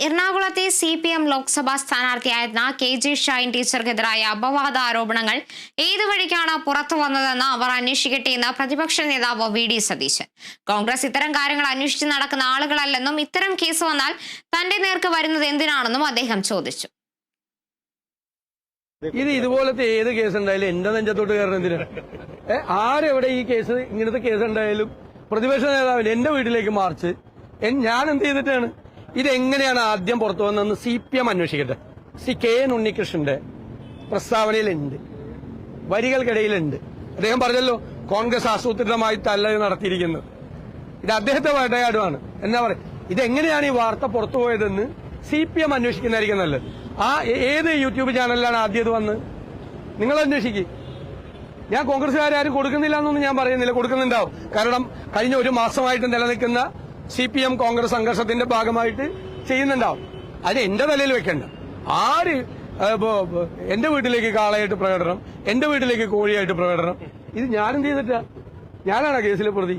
എറണാകുളത്തെ CPM Lok Sabha സ്ഥാനാർത്ഥിയായിരുന്ന KG Shine ടീച്ചർക്കെതിരായ അപവാദ ആരോപണങ്ങൾ ഏതു വഴിക്കാണ് പുറത്തു വന്നതെന്ന് അവർ അന്വേഷിക്കട്ടെ എന്ന് പ്രതിപക്ഷ നേതാവ് VD സതീശൻ. കോൺഗ്രസ് ഇത്തരം കാര്യങ്ങൾ അന്വേഷിച്ച് നടക്കുന്ന ആളുകളല്ലെന്നും ഇത്തരം കേസ് വന്നാൽ തന്റെ നേർക്ക് വരുന്നത് എന്തിനാണെന്നും അദ്ദേഹം ചോദിച്ചു. ഇതുപോലത്തെ ഏത് കേസ് ഉണ്ടായാലും എന്റെ നെഞ്ചത്തോട്ട് കയറുന്ന എന്തിനാ? ആരെവിടെ ഈ കേസ് ഇങ്ങനത്തെ കേസ് ഉണ്ടായാലും പ്രതിപക്ഷ നേതാവിന് എന്റെ വീട്ടിലേക്ക് മാർച്ച് ഞാൻ എന്ത് ചെയ്തിട്ടാണ്? ഇതെങ്ങനെയാണ് ആദ്യം പുറത്തു വന്നതെന്ന് CPM അന്വേഷിക്കട്ടെ. KN ഉണ്ണികൃഷ്ണന്റെ പ്രസ്താവനയിലുണ്ട്, വരികൾക്കിടയിലുണ്ട്. അദ്ദേഹം പറഞ്ഞല്ലോ, കോൺഗ്രസ് ആസൂത്രിതമായി തല്ല നടത്തിയിരിക്കുന്നത്. ഇത് അദ്ദേഹത്തെ വേട്ടയാടുമാണ്. എന്നാ പറയാ, ഇതെങ്ങനെയാണ് ഈ വാർത്ത പുറത്തു പോയതെന്ന് CPM അന്വേഷിക്കുന്നതായിരിക്കും നല്ലത്. ഏത് യൂട്യൂബ് ചാനലിലാണ് ആദ്യം ഇത് വന്ന്? നിങ്ങൾ അന്വേഷിക്കുക. ഞാൻ കോൺഗ്രസ്സുകാരും കൊടുക്കുന്നില്ല എന്നൊന്നും ഞാൻ പറയുന്നില്ല, കൊടുക്കുന്നുണ്ടാവും. കാരണം കഴിഞ്ഞ ഒരു മാസമായിട്ട് നിലനിൽക്കുന്ന CPM കോൺഗ്രസ് സംഘർഷത്തിന്റെ ഭാഗമായിട്ട് ചെയ്യുന്നുണ്ടാവും. അത് എന്റെ തലയിൽ വെക്കണ്ട. ആര് എന്റെ വീട്ടിലേക്ക് കാളയായിട്ട് പ്രകടനം, എന്റെ വീട്ടിലേക്ക് കോഴിയായിട്ട് പ്രകടനം, ഇത് ഞാനെന്ത് ചെയ്തിട്ടാ? ഞാനാണ് കേസിലെ പ്രതി.